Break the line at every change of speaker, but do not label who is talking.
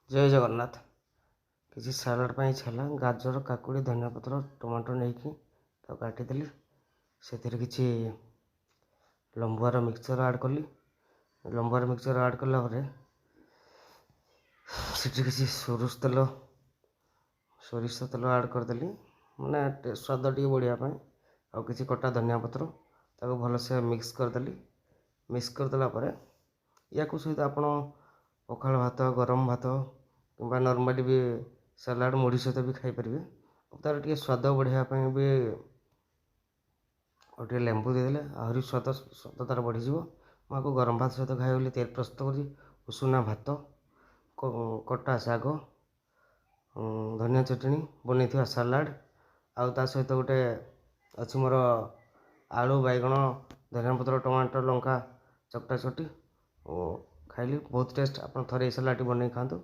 जय जगन्नाथ। किसी सालाड ପାଇଁ छला गाजर काकुड़ी धनिया पत्र टमाटो नहीं तो काटिदेली से किसी लंबुआर मिक्सचर ऐड कली। लंबुआर मिक्सचर ऐड कला किसी सोरिष तेल ऐड करदेली माने स्वाद टी बढ़िया आ किसी कटा धनिया पत्र ताको भलसे मिक्स करदेली। मिक्स करदेला या सहित आप पखाल भात गरम भात कि नॉर्मली भी सलाड मुढ़ी सहित भी खाईपर। तार टे स्वाद बढ़ियापी भी गोटे लेंबू देदेले आहरी स्वाद स्वाद तार बढ़ीज। मुझे गरम भात सहित खाई तैयारी प्रस्तुत कर उषुना भात कटा शाग धनिया चटनी बनई सालाड आ सहित गोटे अच्छी मोर आलू बैगण धनिया पत्र टमाटर लंका चकटा चकटी खाइली बहुत टेस्ट। आप थे सलाड बनई खातु।